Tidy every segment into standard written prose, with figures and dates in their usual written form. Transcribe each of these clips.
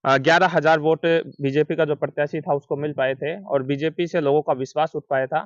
11,000 vote BJP का जो प्रत्याशी था उसको मिल पाए थे और बीजेपी से लोगों का विश्वास उठ पाया था।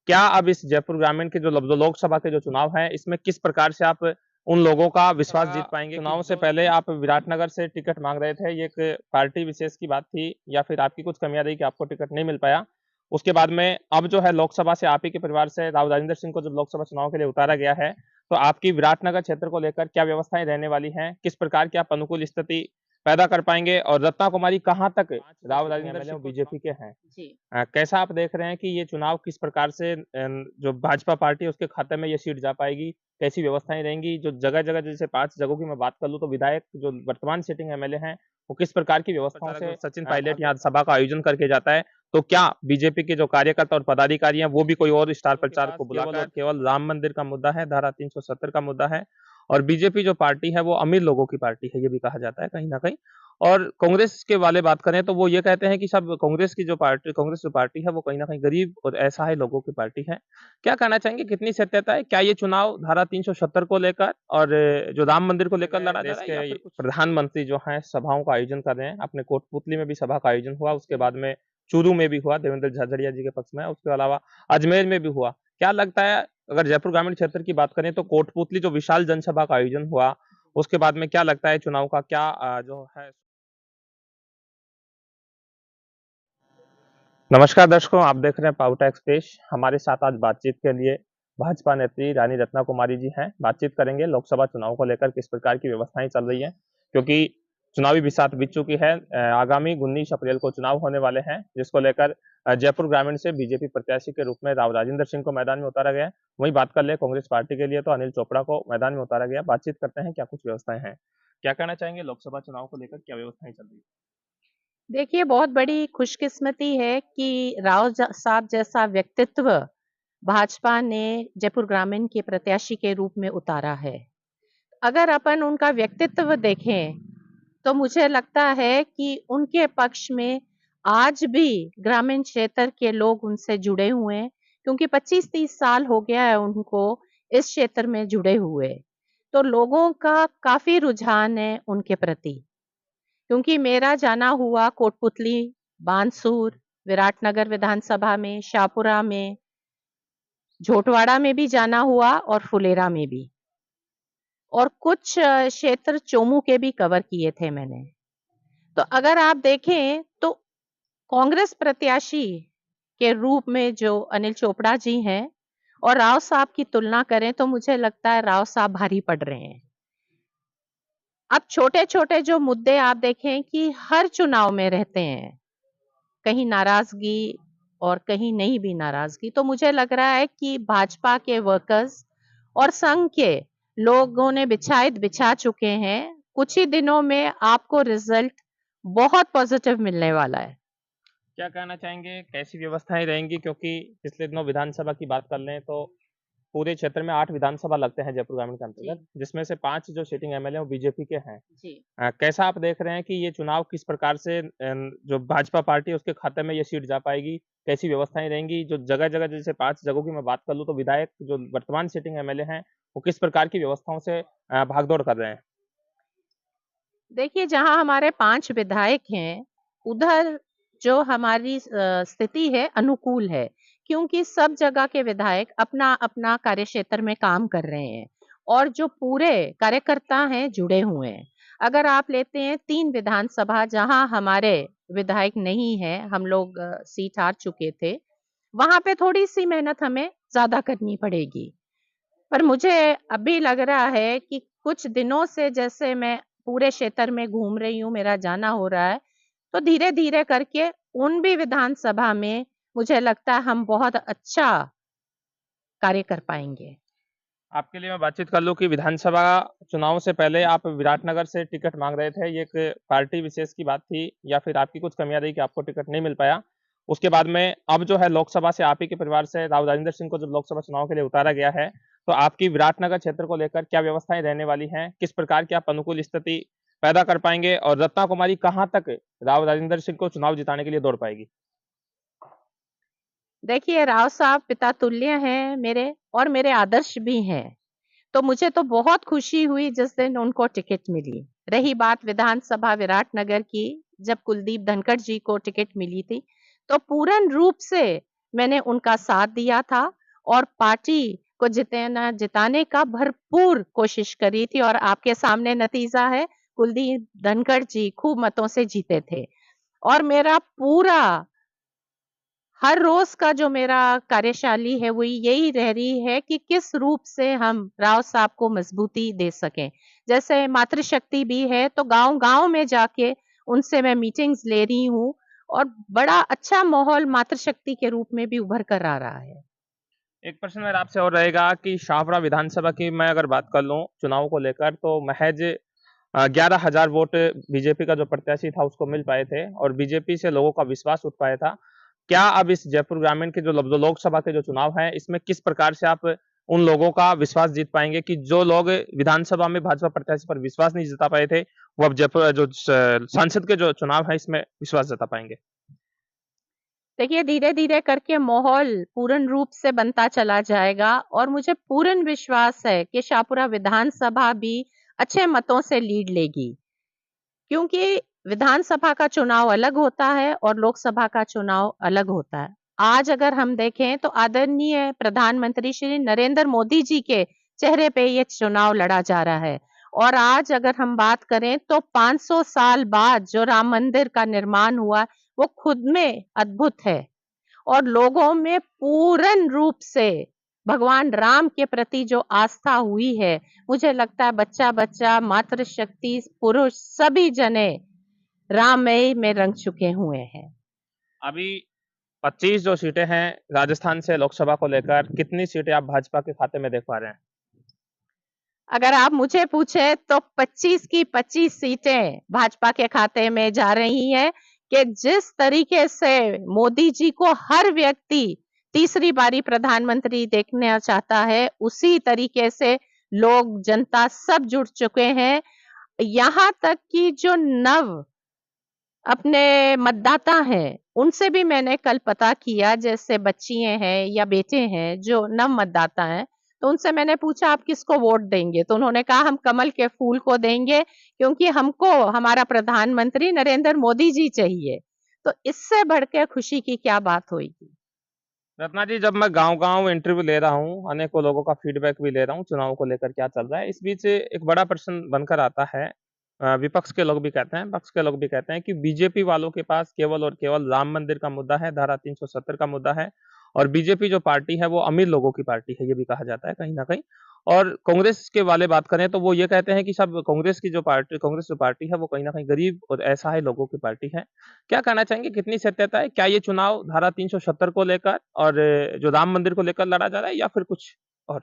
क्या अब इस जयपुर ग्रामीण के जो लोकसभा के जो चुनाव हैं, इसमें किस प्रकार से आप उन लोगों का विश्वास जीत पाएँगे? चुनाव से पहले आप विराटनगर से टिकट माँग रहे थे, ये एक पार्टी विशेष की बात थी या फिर आपकी कुछ कमियाँ रही कि आपको टिकट नहीं मिल पाया? उसके बाद में अब जो है लोकसभा से आप ही के परिवार से राव राजेंद्र सिंह को जब लोकसभा चुनाव के लिए उतारा गया है, तो आपकी विराटनगर क्षेत्र को लेकर क्या व्यवस्थाएँ रहने वाली हैं? किस प्रकार की आप अनुकूल स्थिति पैदा कर पाएँगे और रत्ना कुमारी कहाँ तक राव राजेंद्र सिंह बीजेपी के हैं? जी। कैसा आप देख रहे हैं कि ये चुनाव किस प्रकार से जो भाजपा पार्टी है उसके खाते में ये सीट जा पाएगी? कैसी व्यवस्थाएँ रहेंगी? जो जगह-जगह जैसे 5 जगहों की मैं बात कर लूँ तो विधायक जो वर्तमान सिटिंग एमएलए हैं, वो किस प्रकार की व्यवस्थाओं से सचिन पायलट यहाँ सभा का आयोजन करके जाता है, तो क्या बीजेपी के जो कार्यकर्ता और पदाधिकारी हैं वो भी कोई और स्टार प्रचारक को बुलाकर केवल राम मंदिर का मुद्दा है, धारा 370 का मुद्दा है और बीजेपी जो पार्टी है वो अमीर लोगों की पार्टी है, ये भी कहा जाता है कहीं न कहीं। और कांग्रेस के वाले बात करें तो वो ये कहते हैं कि सब कांग्रेस जो पार्टी है वो कहीं न कहीं गरीब और असहाय लोगों की पार्टी है। क्या कहना चाहेंगे कितनी सत्यता है? क्या ये चुनाव धारा 370 को लेकर और जो राम मंदिर को लेकर लड़ा जा रहा है या फिर कुछ प्रधानमंत्री जो हैं सभाओं का आयोजन कर रहे हैं, अपने कोटपुतली में भी सभा का आयोजन हुआ, उसके बाद में चूरू में भी हुआ, देवेंद्र झाझड़िया जी के पक्ष में, उसके अलावा अजमेर में भी हुआ। क्या लगता है अगर जयपुर ग्रामीण क्षेत्र की बात करें तो कोटपुतली जो विशाल जनसभा का आयोजन हुआ, उसके बाद में क्या लगता है चुनाव का क्या जो है नमस्कार दर्शकों, आप देख रहे हैं पाउटा एक्सप्रेस। हमारे साथ आज बातचीत के लिए भाजपा नेत्री रानी रत्ना कुमारी जी हैं। बातचीत करेंगे लोकसभा चुनाव को लेकर किस प्रकार की व्यवस्थाएं चल रही हैं, क्योंकि चुनावी बिसात बीत चुकी है। आगामी 19 अप्रैल को चुनाव होने वाले हैं, जिसको लेकर जयपुर ग्रामीण से बीजेपी प्रत्याशी के रूप में राव राजेंद्र सिंह को मैदान में उतारा गया है। वहीं बात कर ले कांग्रेस पार्टी के लिए तो अनिल चोपड़ा को मैदान में उतारा गया। बातचीत करते हैं क्या कुछ व्यवस्थाएं हैं। क्या कहना चाहेंगे लोकसभा चुनाव को लेकर क्या व्यवस्थाएं चल रही है? देखिए, बहुत बड़ी खुशकिस्मती है कि साहब जैसा व्यक्तित्व भाजपा ने जयपुर ग्रामीण के प्रत्याशी के रूप में उतारा है। अगर अपन उनका व्यक्तित्व देखें, तो मुझे लगता है कि उनके पक्ष में आज भी ग्रामीण क्षेत्र के लोग उनसे जुड़े हुए हैं, क्योंकि 25-30 साल हो गया है उनको इस क्षेत्र में जुड़े हुए। तो लोगों का काफ़ी रुझान है उनके प्रति। क्योंकि मेरा जाना हुआ कोटपुतली, बानसूर, विराटनगर विधानसभा में, शाहपुरा में, झोटवाड़ा में भी जाना हुआ और फुलेरा में भी। और कुछ क्षेत्र चोमू के भी कवर किए थे मैंने। तो अगर आप देखें तो कांग्रेस प्रत्याशी के रूप में जो अनिल चोपड़ा जी हैं और राव साहब की तुलना करें तो मुझे लगता है राव साहब भारी पड़ रहे हैं। अब छोटे-छोटे जो मुद्दे आप देखें कि हर चुनाव में रहते हैं, कहीं नाराजगी और कहीं नहीं भी नाराजगी, तो मुझे लग रहा है कि भाजपा के वर्कर्स और संघ के लोगों ने बिछा चुके हैं। कुछ ही दिनों में आपको रिजल्ट बहुत पॉजिटिव मिलने वाला है। क्या कहना चाहेंगे कैसी व्यवस्थाएं रहेंगी, क्योंकि पिछले दिनों विधानसभा की बात कर लें तो पूरे क्षेत्र में 8 विधानसभा लगते हैं जयपुर ग्रामीण के जी, अंतर्गत, जिसमें से 5 जो सिटिंग एमएलए हैं वो बीजेपी के हैं। जी। कैसा आप देख रहे हैं कि ये चुनाव किस प्रकार से जो भाजपा पार्टी है उसके खाते में ये सीट जा पाएगी? कैसी व्यवस्थाएं रहेंगी? जो जगह-जगह जैसे 5 जगहों की मैं बात कर लूँ तो विधायक जो वर्तमान सिटिंग एमएलए हैं, वो किस प्रकार की व्यवस्थाओं से भागदौड़ कर रहे हैं? देखिए, जहाँ हमारे 5 विधायक हैं, उधर जो हमारी स्थिति है अनुकूल है, क्योंकि सब जगह के विधायक अपना-अपना कार्यक्षेत्र में काम कर रहे हैं और जो पूरे कार्यकर्ता हैं जुड़े हुए हैं। अगर आप लेते हैं 3 विधानसभा जहाँ हमारे विधायक नहीं हैं, हम लोग सीट हार चुके थे, वहाँ पे थोड़ी-सी मेहनत हमें ज़्यादा करनी पड़ेगी। पर मुझे अभी लग रहा है कि कुछ दिनों से जैसे मैं पूरे क्षेत्र में घूम रही हूँ, मेरा जाना हो रहा है, तो धीरे-धीरे करके उन भी विधानसभा में मुझे लगता है हम बहुत अच्छा कार्य कर पाएँगे। आपके लिए मैं बातचीत कर लूँ कि विधानसभा चुनाव से पहले आप विराटनगर से टिकट माँग रहे थे, ये एक पार्टी विशेष की बात थी या फिर आपकी कुछ कमियाँ रही कि आपको टिकट नहीं मिल पाया? उसके बाद में अब जो है लोकसभा से आप ही के परिवार से राव राजेंद्र सिंह को जब लोकसभा चुनाव के लिए उतारा गया है, तो आपकी विराटनगर क्षेत्र को लेकर क्या व्यवस्थाएँ रहने वाली हैं? किस प्रकार की आप अनुकूल स्थिति पैदा कर पाएँगे और रत्ना कुमारी कहाँ तक राव राजेंद्र सिंह को चुनाव जिताने के लिए दौड़ पाएगी? देखिए, राव साहब पिता तुल्य हैं मेरे और मेरे आदर्श भी हैं। तो मुझे तो बहुत खुशी हुई जिस दिन उनको टिकट मिली। रही बात विधानसभा विराटनगर की, जब कुलदीप धनखड़ जी को टिकट मिली थी, तो पूर्ण रूप से मैंने उनका साथ दिया था और पार्टी को जिताने का भरपूर कोशिश करी थी और आपके सामने नतीजा है, कुलदीप धनखड़ जी खूब मतों से जीते थे। और मेरा पूरा हर रोज का जो मेरा कार्यशैली है वो यही रह रही है कि किस रूप से हम राव साहब को मजबूती दे सकें। जैसे मातृशक्ति भी है तो गांव-गांव में जाके उनसे मैं मीटिंग्स ले रही हूँ और बड़ा अच्छा माहौल मातृशक्ति के रूप में भी उभर कर आ रहा है। एक प्रश्न मेरा आपसे और रहेगा कि शाहपुरा विधानसभा की मैं अगर बात कर लूँ चुनाव को लेकर तो महज 11,000 वोट बीजेपी का जो प्रत्याशी था उसको मिल पाए थे और बीजेपी से लोगों का विश्वास उठ पाया था। क्या अब इस जयपुर ग्रामीण के जो लोकसभा के जो चुनाव हैं, इसमें किस प्रकार से आप उन लोगों का विश्वास जीत पाएँगे कि जो लोग विधानसभा में भाजपा प्रत्याशी पर विश्वास नहीं जता पाए थे, वो अब जयपुर जो सांसद के जो चुनाव है इसमें विश्वास जता पाएँगे? देखिए, धीरे-धीरे करके माहौल पूर्ण रूप से बनता चला जाएगा और मुझे पूर्ण विश्वास है कि शाहपुरा विधानसभा भी अच्छे मतों से लीड लेगी। क्योंकि विधानसभा का चुनाव अलग होता है और लोकसभा का चुनाव अलग होता है। आज अगर हम देखें तो आदरणीय प्रधानमंत्री श्री नरेंद्र मोदी जी के चेहरे पे ये चुनाव लड़ा जा रहा है और आज अगर हम बात करें तो 500 साल बाद जो राम मंदिर का निर्माण हुआ, वो खुद में अद्भुत है और लोगों में पूर्ण रूप से भगवान राम के प्रति जो आस्था हुई है, मुझे लगता है बच्चा-बच्चा, मातृशक्ति, पुरुष सभी जने राममय में रंग चुके हुए हैं। अभी 25 जो सीटें हैं राजस्थान से लोकसभा को लेकर, कितनी सीटें आप भाजपा के खाते में देख पा रहे हैं? अगर आप मुझे पूछे तो 25 की 25 सीटें भाजपा के खाते में जा रही हैं कि जिस तरीके से मोदी जी को हर व्यक्ति तीसरी बारी प्रधानमंत्री देखना चाहता है, उसी तरीके से लोग, जनता सब जुट चुके हैं। यहाँ तक कि जो नव अपने मतदाता हैं, उनसे भी मैंने कल पता किया जैसे बच्चियाँ हैं या बेटे हैं जो नव मतदाता हैं, तो उनसे मैंने पूछा आप किसको वोट देंगे? तो उन्होंने कहा हम कमल के फूल को देंगे क्योंकि हमको हमारा प्रधानमंत्री नरेंद्र मोदी जी चाहिए। तो इससे बढ़ के खुशी की क्या बात होएगी? रत्ना जी, जब मैं गाँव-गाँव इंटरव्यू ले रहा हूँ, अनेकों लोगों का फीडबैक भी ले रहा हूँ, चुनाव को लेकर क्या चल रहा है, इस बीच एक बड़ा प्रश्न बनकर आता है। विपक्ष के लोग भी कहते हैं, पक्ष के लोग भी कहते हैं कि बीजेपी वालों के पास केवल और केवल राम मंदिर का मुद्दा है, धारा 370 का मुद्दा है और बीजेपी जो पार्टी है, वो अमीर लोगों की पार्टी है, ये भी कहा जाता है कहीं न कहीं। और कांग्रेस के वाले बात करें तो वो ये कहते हैं कि सब कांग्रेस जो पार्टी है, वो कहीं न कहीं गरीब और असहाय लोगों की पार्टी है। क्या कहना चाहेंगे कितनी सत्यता है? क्या ये चुनाव धारा 370 को लेकर और जो राम मंदिर को लेकर लड़ा जा रहा है या फिर कुछ और?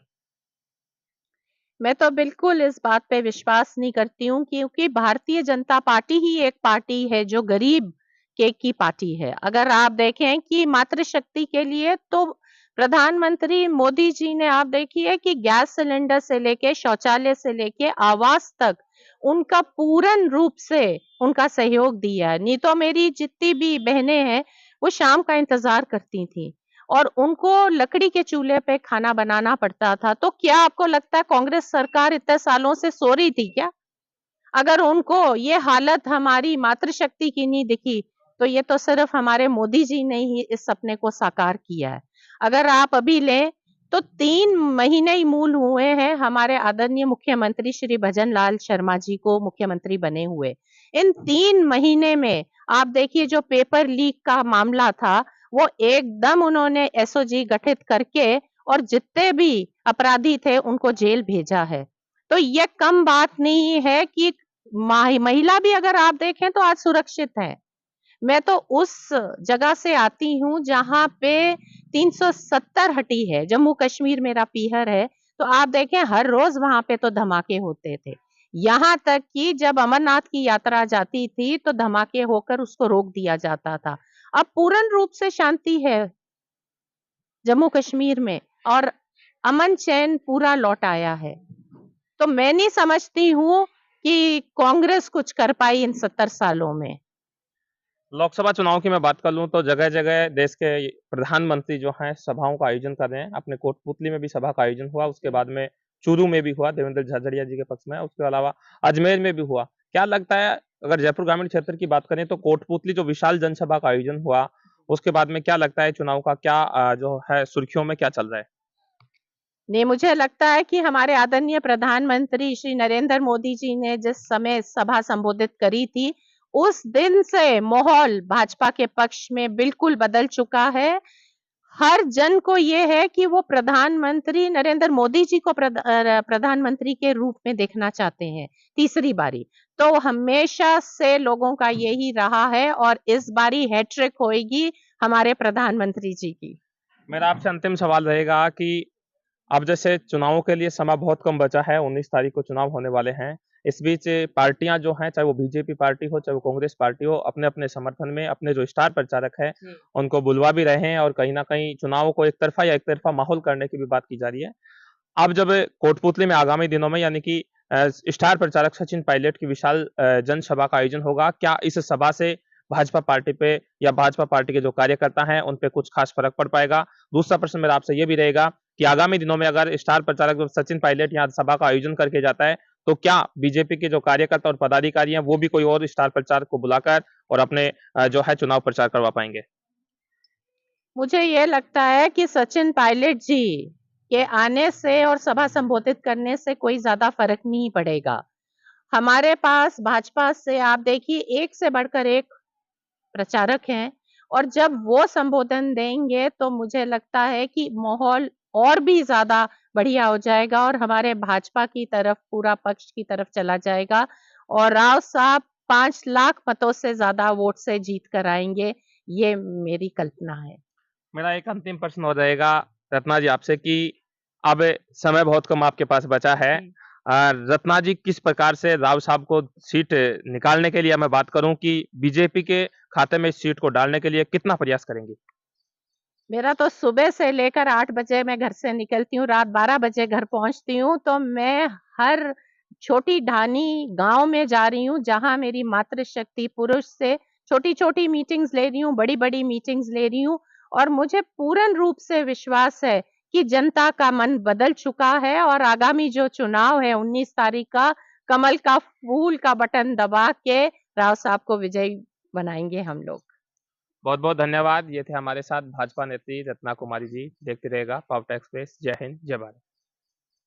मैं तो बिल्कुल इस बात पे विश्वास नहीं करती हूँ क्योंकि भारतीय जनता पार्टी ही एक पार्टी है जो गरीब के की पार्टी है। अगर आप देखें कि मातृशक्ति के लिए तो प्रधानमंत्री मोदी जी ने आप देखिए कि गैस सिलेंडर से लेके शौचालय से लेके आवास तक उनका पूर्ण रूप से उनका सहयोग दिया है। नहीं तो मेरी जितनी भी बहनें हैं, वो शाम का इंतज़ार करती थी। और उनको लकड़ी के चूल्हे पे खाना बनाना पड़ता था। तो क्या आपको लगता है कांग्रेस सरकार इतने सालों से सो रही थी क्या? अगर उनको ये हालत हमारी मातृशक्ति की नहीं दिखी, तो ये तो सिर्फ हमारे मोदी जी ने ही इस सपने को साकार किया है। अगर आप अभी लें, तो 3 महीने ही मूल हुए हैं हमारे आदरणीय मुख्यमंत्री श्री भजन लाल शर्मा जी को मुख्यमंत्री बने हुए। इन 3 महीने में आप देखिए जो पेपर लीक का मामला था, वो एकदम उन्होंने एसओजी गठित करके और जितने भी अपराधी थे उनको जेल भेजा है। तो ये कम बात नहीं है कि महिला भी अगर आप देखें तो आज सुरक्षित है। मैं तो उस जगह से आती हूँ जहाँ पे 370 हटी है, जम्मू कश्मीर मेरा पीहर है, तो आप देखें हर रोज़ वहाँ पे तो धमाके होते थे। यहाँ तक कि जब अमरनाथ की यात्रा जाती थी तो धमाके होकर उसको रोक दिया जाता था। अब पूर्ण रूप से शांति है जम्मू कश्मीर में और अमन चैन पूरा लौट आया है। तो मैं नहीं समझती हूँ कि कांग्रेस कुछ कर पाई इन 70 सालों में। लोकसभा चुनाव की मैं बात कर लूँ तो जगह-जगह देश के प्रधानमंत्री जो हैं सभाओं का आयोजन कर रहे हैं। अपने कोटपुतली में भी सभा का आयोजन हुआ, उसके बाद में चूरू में भी हुआ, देवेंद्र झाझड़िया जी के पक्ष में, उसके अलावा अजमेर में भी हुआ। क्या लगता है अगर जयपुर ग्रामीण क्षेत्र की बात करें तो कोटपूतली जो विशाल जनसभा का आयोजन हुआ, उसके बाद में क्या लगता है चुनाव का क्या जो है सुर्खियों में क्या चल रहा है? नहीं, मुझे लगता है कि हमारे आदरणीय प्रधानमंत्री श्री नरेंद्र मोदी जी ने जिस समय सभा संबोधित करी थी, उस दिन से माहौल भाजपा के पक्ष में बिल्कुल बदल चुका है। हर जन को ये है कि वो प्रधानमंत्री नरेंद्र मोदी जी को प्रधानमंत्री के रूप में देखना चाहते हैं, तीसरी बारी। तो हमेशा से लोगों का यही रहा है और इस बारी हैट्रिक होएगी हमारे प्रधानमंत्री जी की। मेरा आपसे अंतिम सवाल रहेगा कि अब जैसे चुनावों के लिए समय बहुत कम बचा है, 19 तारीख को चुनाव होने वाले हैं। इस बीच पार्टियां जो हैं, चाहे वो बीजेपी पार्टी हो, चाहे वो कांग्रेस पार्टी हो, अपने-अपने समर्थन में अपने जो स्टार प्रचारक हैं, उनको बुलवा भी रहे हैं और कहीं न कहीं चुनाव को एक तरफा या एक तरफा माहौल करने की भी बात की जा रही है। अब जब कोटपुतली में आगामी दिनों में यानी कि स्टार प्रचारक सचिन पायलट की विशाल जनसभा का आयोजन होगा, क्या इस सभा से भाजपा पार्टी पे या भाजपा पार्टी के जो कार्यकर्ता हैं, उन पे कुछ खास फ़र्क पड़ पाएगा? दूसरा प्रश्न मेरा आपसे ये भी रहेगा कि आगामी दिनों में अगर स्टार प्रचारक जो सचिन पायलट यहाँ सभा का आयोजन करके जाता है, तो क्या बीजेपी के जो कार्यकर्ता और पदाधिकारी हैं, वो भी कोई और स्टार प्रचारक को बुलाकर और अपने जो है चुनाव प्रचार करवा पाएँगे? मुझे ये लगता है कि सचिन पायलट जी के आने से और सभा संबोधित करने से कोई ज़्यादा फ़र्क नहीं पड़ेगा। हमारे पास भाजपा से आप देखिए एक से बढ़कर एक प्रचारक हैं और जब वो संबोधन देंगे तो मुझे लगता है कि माहौल और भी ज़्यादा बढ़िया हो जाएगा और हमारे भाजपा की तरफ पूरा पक्ष की तरफ चला जाएगा और राव साहब 5 लाख मतों से ज़्यादा वोट से जीत कर आएँगे, ये मेरी कल्पना है। मेरा एक अंतिम प्रश्न हो जाएगा रत्ना जी आपसे कि अब समय बहुत कम आपके पास बचा है। जी। रत्ना जी किस प्रकार से राव साहब को सीट निकालने के लिए मैं बात करूँ कि बीजेपी के खाते में इस सीट को डालने के लिए कितना प्रयास करेंगी? मेरा तो सुबह से लेकर 8 बजे मैं घर से निकलती हूँ, रात 12 बजे घर पहुँचती हूँ, तो मैं हर छोटी ढानी गाँव में जा रही हूँ, जहाँ मेरी मातृशक्ति पुरुष से छोटी-छोटी मीटिंग्स ले रही हूँ, बड़ी-बड़ी मीटिंग्स ले रही हूँ और मुझे पूर्ण रूप से विश्वास है कि जनता का मन बदल चुका है और आगामी जो चुनाव है 19 तारीख का, कमल का फूल का बटन दबा के राव साहब को विजयी बनाएँगे हम लोग। बहुत-बहुत धन्यवाद। ये थे हमारे साथ भाजपा नेत्री रत्ना कुमारी जी। देखते रहिएगा पावटा एक्सप्रेस। जय हिंद, जय भारत।